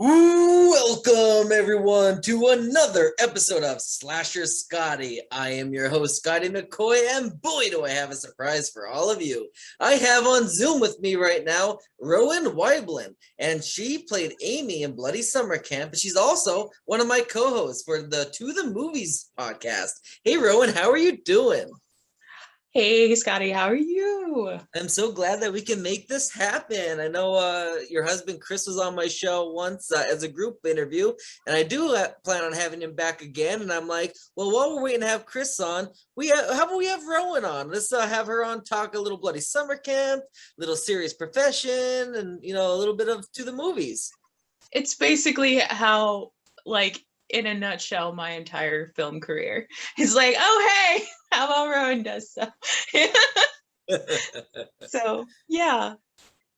Welcome everyone to another episode of Slasher Scotty. I am your host Scotty McCoy, and boy do I have a surprise for all of you. I have on Zoom with me right now Rowan Weiblen, and she played Amy in Bloody Summer Camp. She's also one of my co-hosts for the To the Movies podcast. Hey Rowan, how are you doing? Hey, Scotty, how are you? I'm so glad that we can make this happen. I know your husband Chris was on my show once as a group interview, and I do plan on having him back again. And I'm like, well, while we're waiting to have Chris on, how about we have Rowan on? Let's have her on, talk a little Bloody Summer Camp, little Serious Profession, and a little bit of To the Movies. It's basically how, in a nutshell, my entire film career is like, oh, hey, how about Rowan does stuff? So, yeah.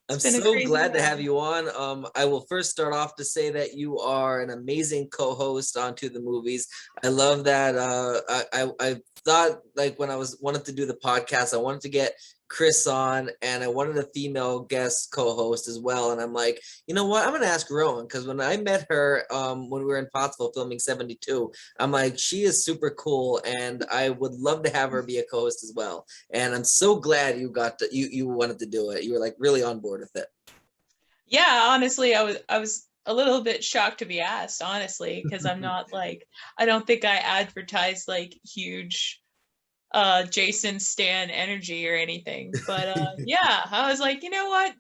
I'm so glad to have you on. I will first start off to say that you are an amazing co-host on To the Movies. I love that. I thought, like, when I wanted to do the podcast, I wanted to get Chris on, and I wanted a female guest co-host as well. And I'm like, you know what? I'm gonna ask Rowan, because when I met her, when we were in Pottsville filming 72, I'm like, she is super cool, and I would love to have her be a co-host as well. And I'm so glad you wanted to do it. You were like really on board with it. Yeah, honestly, I was a little bit shocked to be asked, honestly, because I'm not I don't think I advertise like huge Jason Stan energy or anything. But yeah, I was like, you know what?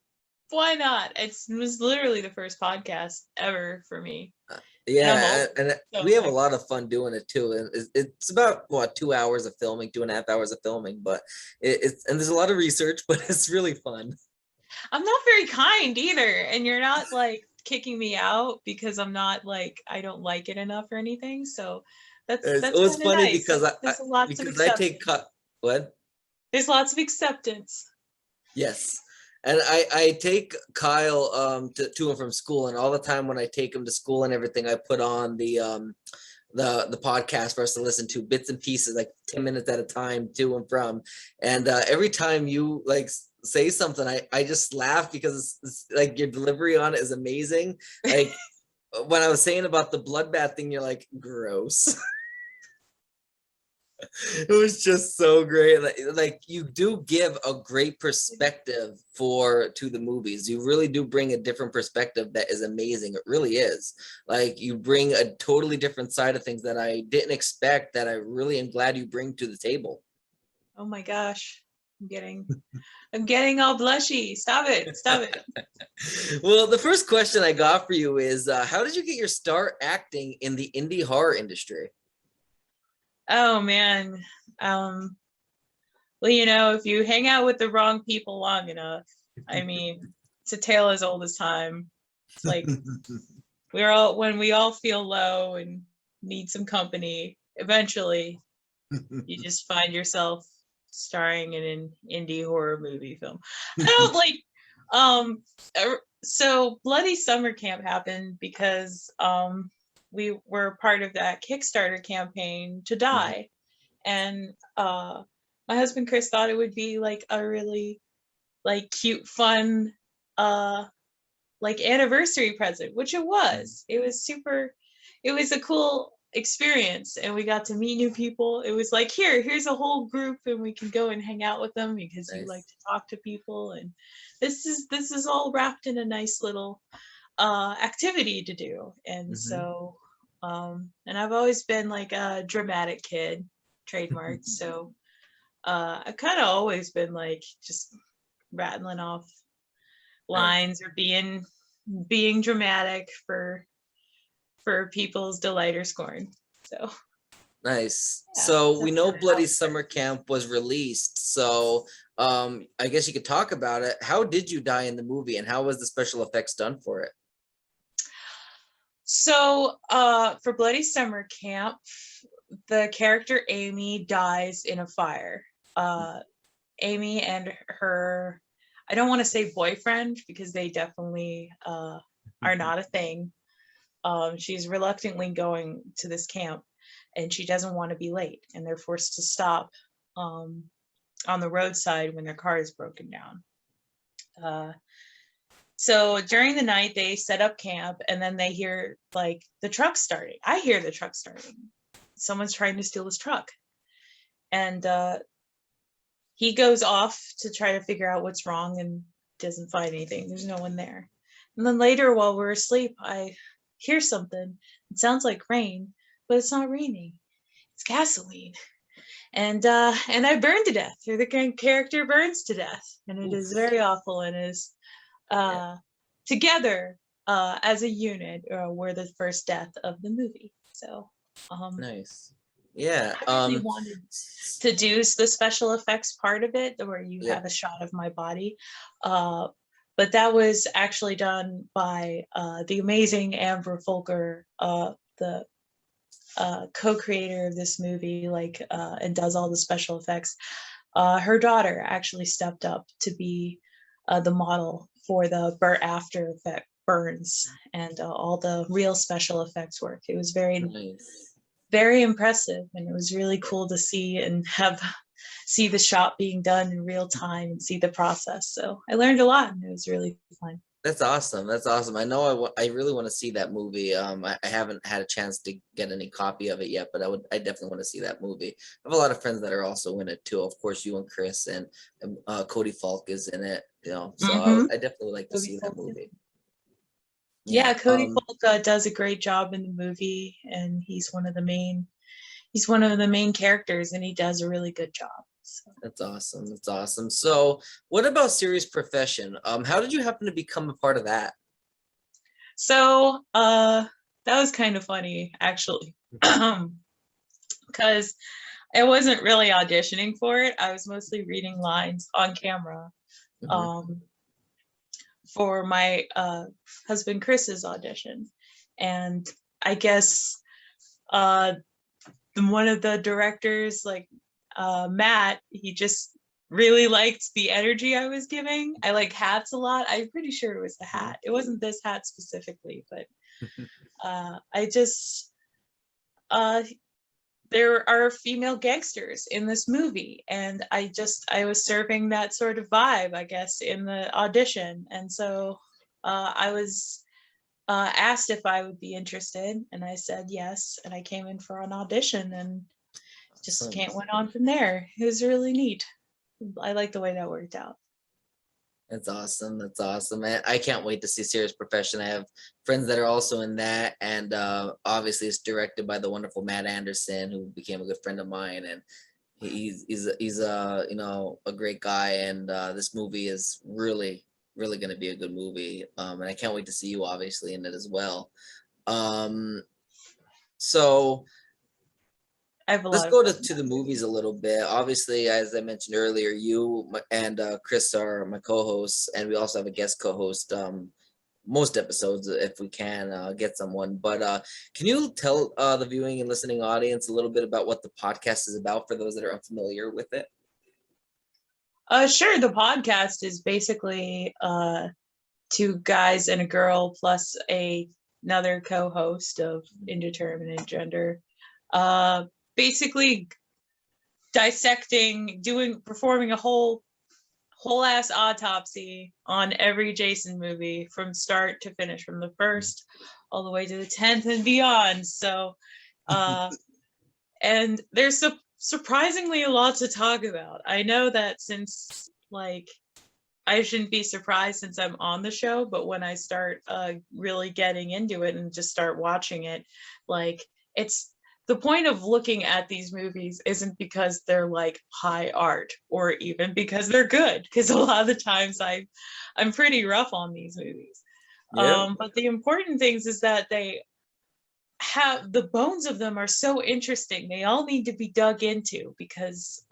Why not? It was literally the first podcast ever for me. Yeah, and so we have a lot of fun doing it too. And it's about 2 hours of filming, 2.5 hours of filming, but it's and there's a lot of research, but it's really fun. I'm not very kind either, and you're not like kicking me out because I'm not like I don't like it enough or anything. So It's that's always kind of funny nice. because There's lots of I acceptance. take cut. What? There's lots of acceptance. Yes. And I take Kyle to and from school, and all the time when I take him to school and everything, I put on the podcast for us to listen to, bits and pieces, like 10 minutes at a time, to and from. And every time you like say something, I just laugh because it's like your delivery on it is amazing. Like when I was saying about the bloodbath thing, you're like, gross. It was just so great. Like you do give a great perspective to the movies. You really do bring a different perspective that is amazing. It really is. Like you bring a totally different side of things that I didn't expect, that I really am glad you bring to the table. Oh my gosh. I'm getting all blushy. Stop it. Stop it. Well, the first question I got for you is how did you get your start acting in the indie horror industry? Oh man. Well, if you hang out with the wrong people long enough, I mean, it's a tale as old as time. It's like when we all feel low and need some company, eventually you just find yourself starring in an indie horror movie film. I don't so Bloody Summer Camp happened because we were part of that Kickstarter campaign to die. And my husband Chris thought it would be like a really like cute, fun like anniversary present, which it was. It was a cool experience, and we got to meet new people. It was like, here's a whole group, and we can go and hang out with them because Nice. You like to talk to people, and this is all wrapped in a nice little activity to do. And so and I've always been like a dramatic kid, trademarked. So I've kind of always been like just rattling off lines or being dramatic for people's delight or scorn. So nice. yeah, So we know Bloody Summer Camp was released. So I guess you could talk about it. How did you die in the movie, and how was the special effects done for it? So for Bloody Summer Camp, the character Amy dies in a fire. Amy and her, I don't want to say boyfriend because they definitely are not a thing. She's reluctantly going to this camp, and she doesn't want to be late, and they're forced to stop on the roadside when their car is broken down. So during the night, they set up camp, and then they hear like the truck starting. I hear the truck starting. Someone's trying to steal his truck. And he goes off to try to figure out what's wrong and doesn't find anything. There's no one there. And then later, while we're asleep, I hear something. It sounds like rain, but it's not raining. It's gasoline. And I burn to death. Or the character burns to death. And it is very awful, and is together as a unit were the first death of the movie. So nice. Yeah. I really wanted to do the special effects part of it, where you have a shot of my body. But that was actually done by the amazing Amber Folker, the co-creator of this movie, and does all the special effects. Her daughter actually stepped up to be the model for the after effect burns and all the real special effects work. It was very nice. Very impressive, and it was really cool to see and see the shot being done in real time and see the process. So I learned a lot, and it was really fun. That's awesome. That's awesome. I know I really want to see that movie. I haven't had a chance to get any copy of it yet, but I definitely want to see that movie. I have a lot of friends that are also in it too. Of course, you and Chris and Cody Falk is in it, so I definitely would like to see that movie. Yeah, Cody Falk does a great job in the movie, and he's one of the main characters, and he does a really good job. So. That's awesome. That's awesome. So what about Serious Profession? How did you happen to become a part of that? So that was kind of funny, actually, because I wasn't really auditioning for it. I was mostly reading lines on camera. For my husband Chris's audition, and I guess one of the directors, Matt, he just really liked the energy I was giving. I like hats a lot. I'm pretty sure it was the hat. It wasn't this hat specifically, but I just there are female gangsters in this movie, and I was serving that sort of vibe, I guess, in the audition. And so I was asked if I would be interested, and I said yes, and I came in for an audition, and just went on from there. It was really neat. I like the way that worked out. That's awesome. That's awesome. I can't wait to see Serious Profession. I have friends that are also in that, and obviously it's directed by the wonderful Matt Anderson, who became a good friend of mine, and he's a great guy, and this movie is really going to be a good movie, and I can't wait to see you obviously in it as well. So let's go to the movies a little bit. Obviously, as I mentioned earlier, you and Chris are my co-hosts, and we also have a guest co-host most episodes if we can get someone. But can you tell the viewing and listening audience a little bit about what the podcast is about for those that are unfamiliar with it? Sure. The podcast is basically two guys and a girl plus another co-host of indeterminate gender. Basically dissecting, performing a whole ass autopsy on every Jason movie from start to finish, from the first all the way to the 10th and beyond. So and there's surprisingly a lot to talk about. I know that since I shouldn't be surprised since I'm on the show, but when I start really getting into it and just start watching it, it's the point of looking at these movies isn't because they're high art or even because they're good, because a lot of the times I'm pretty rough on these movies. Yeah. But the important things is that they have the bones of them are so interesting. They all need to be dug into, because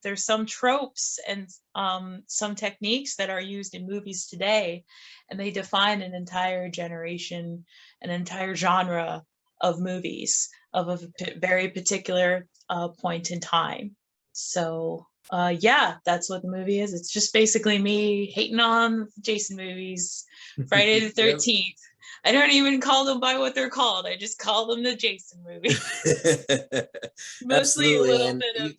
there's some tropes and some techniques that are used in movies today, and they define an entire generation, an entire genre of movies of a very particular point in time. So yeah, that's what the movie is. It's just basically me hating on Jason movies. Friday the 13th. I don't even call them by what they're called. I just call them the Jason movies. Mostly a little bit of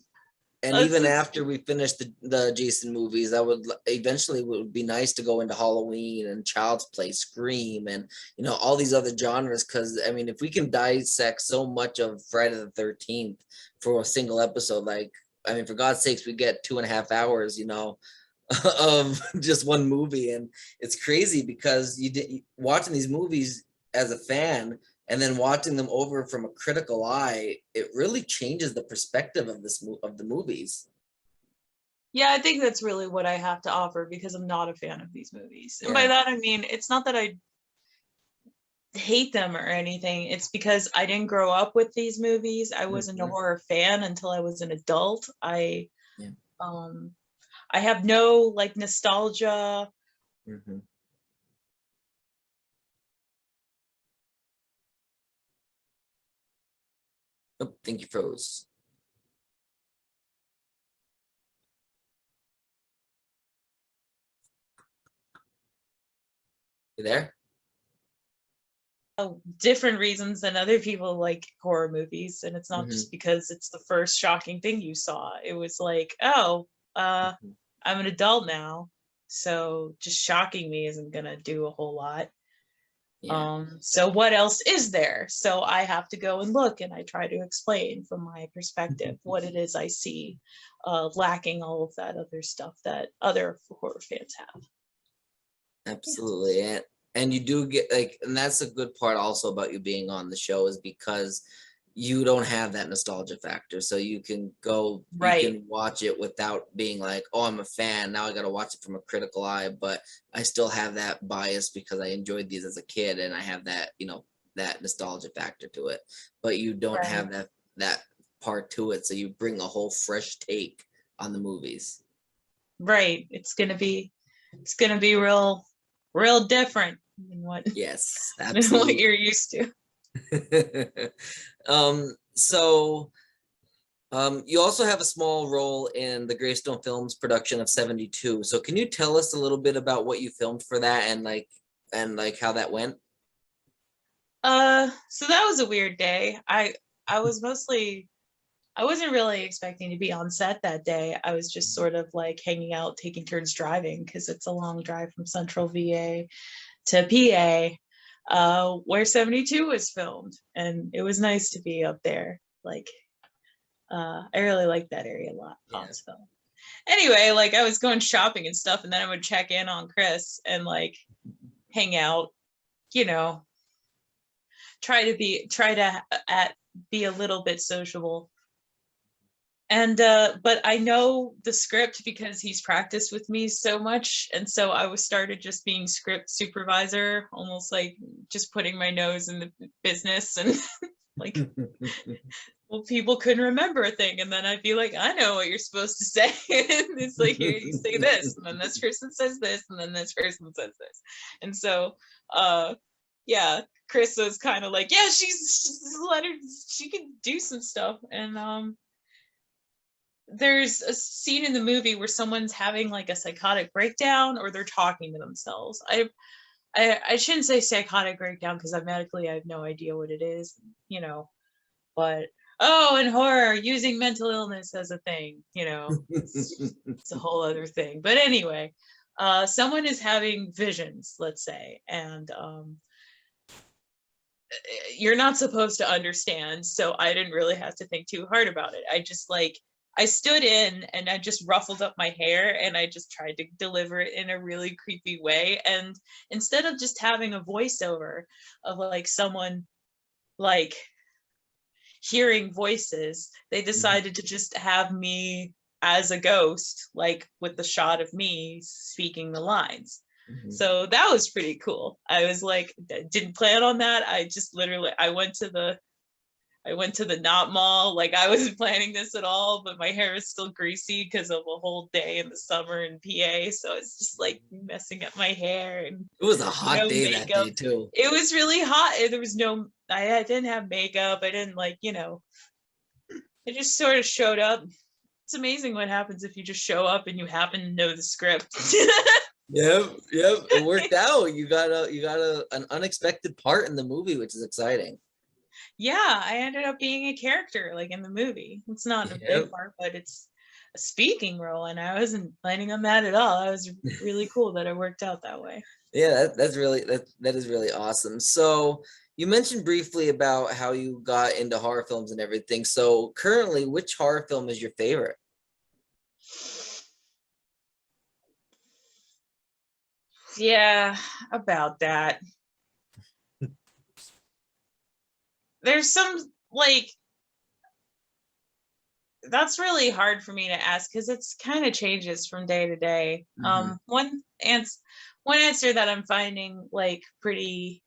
And even after we finish the Jason movies, I would eventually would be nice to go into Halloween and Child's Play, Scream, and all these other genres. Because I mean, if we can dissect so much of Friday the 13th for a single episode, like I mean, for God's sakes, we get 2.5 hours, of just one movie, and it's crazy because watching these movies as a fan and then watching them over from a critical eye, it really changes the perspective of the movies. Yeah, I think that's really what I have to offer because I'm not a fan of these movies. And by that I mean it's not that I hate them or anything. It's because I didn't grow up with these movies. I wasn't a horror fan until I was an adult. I have no like nostalgia. Oh, think you froze. You there? Different reasons than other people like horror movies, and it's not just because it's the first shocking thing you saw. It was like, oh, I'm an adult now, so just shocking me isn't gonna do a whole lot. So what else is there? So I have to go and look, and I try to explain from my perspective what it is I see, lacking all of that other stuff that other horror fans have. Absolutely. And you do get and that's a good part also about you being on the show, is because you don't have that nostalgia factor. So you can you can watch it without being like, oh, I'm a fan, now I got to watch it from a critical eye, but I still have that bias because I enjoyed these as a kid and I have that, that nostalgia factor to it. But you don't have that part to it. So you bring a whole fresh take on the movies. Right. It's going to be real different than what what you're used to. You also have a small role in the Greystone Films production of 72. So can you tell us a little bit about what you filmed for that and how that went? So that was a weird day. I wasn't really expecting to be on set that day. I was just sort of like hanging out, taking turns driving because it's a long drive from Central VA to PA, where 72 was filmed, and it was nice to be up there. Like, I really liked that area a lot. Pottsville. Anyway, like I was going shopping and stuff, and then I would check in on Chris and like hang out, try to be a little bit sociable. And but I know the script because he's practiced with me so much, and so I started just being script supervisor, almost like just putting my nose in the business, and like well, people couldn't remember a thing, and then I'd be like, I know what you're supposed to say. And it's like, here, you say this, and then this person says this, and then this person says this. And so yeah, Chris was kind of like, yeah, she can do some stuff. And there's a scene in the movie where someone's having like a psychotic breakdown, or they're talking to themselves. I shouldn't say psychotic breakdown because I have no idea what it is, but in horror, using mental illness as a thing, it's a whole other thing. But anyway, someone is having visions, let's say, and you're not supposed to understand, so I didn't really have to think too hard about it. I stood in and I just ruffled up my hair and I just tried to deliver it in a really creepy way. And instead of just having a voiceover of like someone like hearing voices, they decided to just have me as a ghost, like with the shot of me speaking the lines. So that was pretty cool. I was like, didn't plan on that. I just literally, I went to the Knot Mall. Like I wasn't planning this at all, but my hair is still greasy because of a whole day in the summer in PA. So it's just like messing up my hair, and it was a hot day makeup. That day too. It was really hot. There was I didn't have makeup. I didn't I just sort of showed up. It's amazing what happens if you just show up and you happen to know the script. Yep, it worked out. You got an unexpected part in the movie, which is exciting. Yeah, I ended up being a character like in the movie. It's not a big part, but it's speaking role, and I wasn't planning on that at all. That was really cool that it worked out that way. Yeah, that is really awesome. So you mentioned briefly about how you got into horror films and everything. So currently, which horror film is your favorite? Yeah, about that. There's some like that's really hard for me to ask because it's kind of changes from day to day. One answer that I'm finding like pretty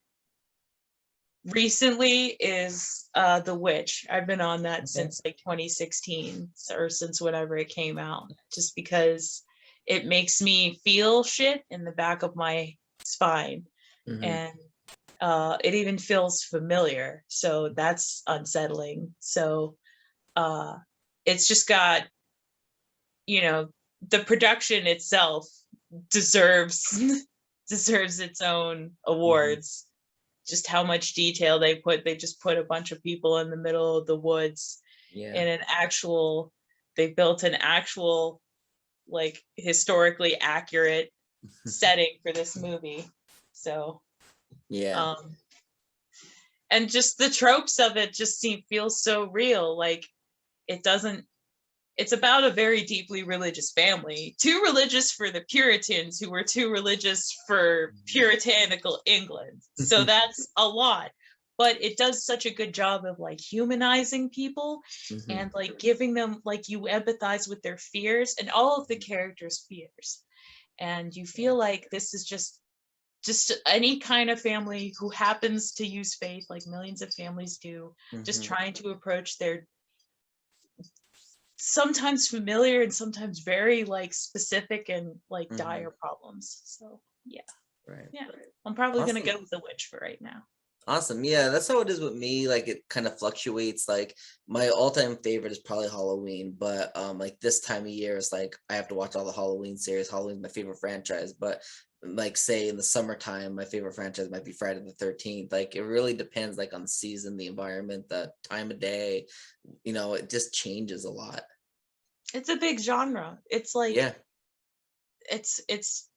recently is The Witch. I've been on that since like 2016 or since whenever it came out, just because it makes me feel shit in the back of my spine. And it even feels familiar, so that's unsettling. So it's just got, you know, the production itself deserves deserves its own awards. Just how much detail they just put a bunch of people in the middle of the woods in an actual, they built an actual like historically accurate setting for this movie. So and just the tropes of it just feels so real. Like it's about a very deeply religious family, too religious for the Puritans, who were too religious for puritanical England. So that's a lot, but it does such a good job of like humanizing people and like giving them, like, you empathize with their fears and all of the characters' fears. And you feel like this is just any kind of family who happens to use faith, like millions of families do, just trying to approach their sometimes familiar and sometimes very like specific and like dire problems. So yeah, I'm probably gonna go with The Witch for right now. Awesome. Yeah, that's how it is with me. Like it kind of fluctuates. Like my all-time favorite is probably Halloween, but like this time of year is like I have to watch all the Halloween series. Halloween's my favorite franchise, but like say in the summertime, my favorite franchise might be Friday the 13th. Like it really depends like on the season, the environment, the time of day. You know, it just changes a lot. It's a big genre. It's like it's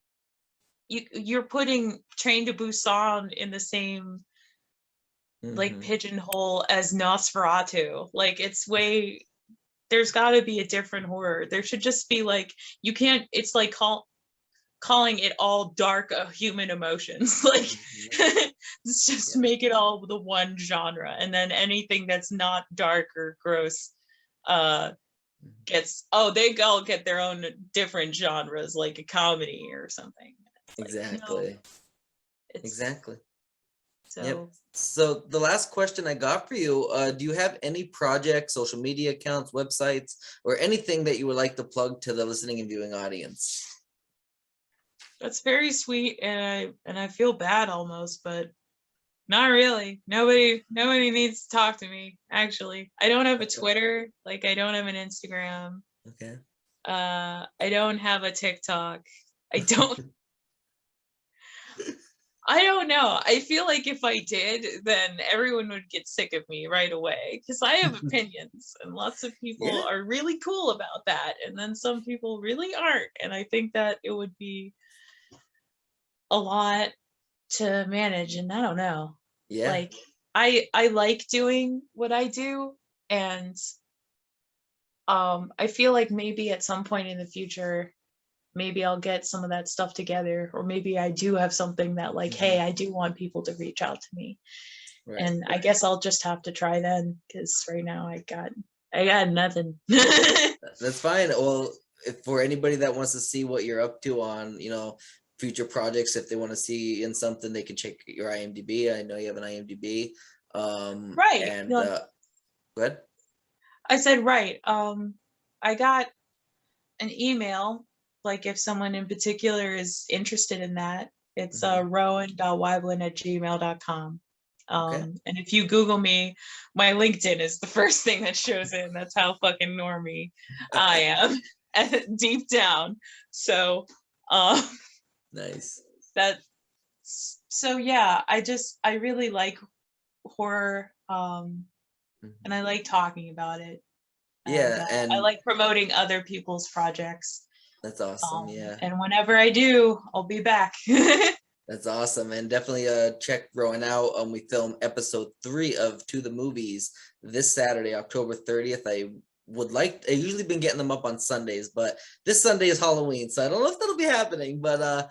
you're putting Train to Busan in the same like pigeonhole as Nosferatu. Like it's way, there's got to be a different horror. There should just be like, you can't, it's like calling it all dark human emotions. Like let's just make it all the one genre, and then anything that's not dark or gross gets, they all get their own different genres, like a comedy or something. Exactly. Like, no, exactly. So So the last question I got for you, do you have any projects, social media accounts, websites, or anything that you would like to plug to the listening and viewing audience? That's very sweet, and I feel bad almost, but not really. Nobody needs to talk to me, actually. I don't have a Twitter, like I don't have an Instagram. Okay. I don't have a TikTok. I don't know. I feel like if I did, then everyone would get sick of me right away, because I have opinions and lots of people are really cool about that, and then some people really aren't, and I think that it would be a lot to manage, and I don't know. Like I like doing what I do, and I feel like maybe at some point in the future, maybe I'll get some of that stuff together, or maybe I do have something that like, hey, I do want people to reach out to me. And I guess I'll just have to try then, because right now I got nothing. That's fine. Well, if for anybody that wants to see what you're up to on, you know, future projects, if they want to see in something, they can check your IMDb. I know you have an IMDb. Right. And go ahead. I said right. I got an email, like if someone in particular is interested in that. It's rowan.weiblen@gmail.com. And if you Google me, my LinkedIn is the first thing that shows in. That's how fucking normie I am deep down. So nice. So yeah, I really like horror, and I like talking about it. And Yeah, I and like promoting other people's projects. that's awesome. Yeah. And whenever I do, I'll be back. That's awesome. And definitely check Rowan out. We film episode 3 of To the Movies this Saturday, October 30th. I usually been getting them up on Sundays, but this Sunday is Halloween, so I don't know if that'll be happening. But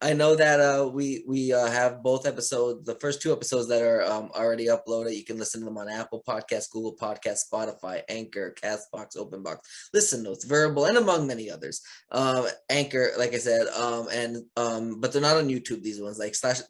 I know that we have both episodes, the first 2 episodes that are already uploaded. You can listen to them on Apple Podcasts, Google Podcasts, Spotify, Anchor, Castbox, OpenBox, Listen Notes, Verbal, and among many others. Anchor, like I said, but they're not on YouTube. These ones,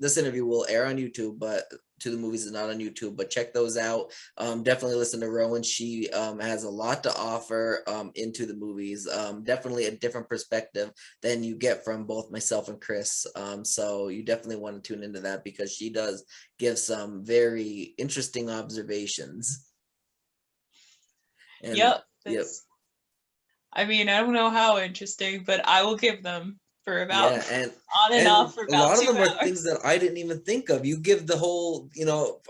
this interview will air on YouTube, but To the Movies is not on YouTube. But check those out. Definitely listen to Rowan. She has a lot to offer into the movies. Definitely a different perspective than you get from both myself and Chris. So you definitely want to tune into that because she does give some very interesting observations. And Yep. yep. I mean, I don't know how interesting, but I will give them for about Yeah, and on and off for a about lot of 2 them are hours. things that I didn't even think of. You give the whole,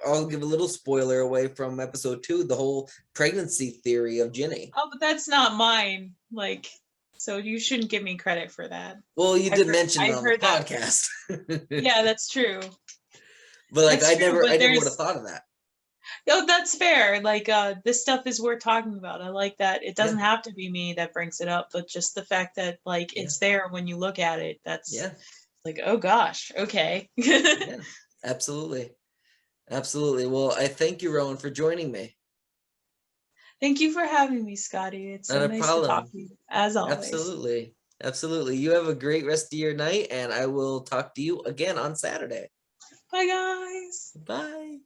I'll give a little spoiler away from episode 2, the whole pregnancy theory of Ginny. Oh, but that's not mine. Like, so you shouldn't give me credit for that. Well, you did mention it on the that. podcast. Yeah, that's true. But That's I true, never would have thought of that. Oh, that's fair. Like, this stuff is worth talking about. I like that. It doesn't Yeah. have to be me that brings it up, but just the fact that like it's there when you look at it, that's like, oh gosh, okay. Yeah, absolutely. Absolutely. Well, I thank you, Rowan, for joining me. Thank you for having me, Scotty. It's so Not a nice to talk problem. to you, as always. Absolutely. Absolutely. You have a great rest of your night, and I will talk to you again on Saturday. Bye, guys. Bye.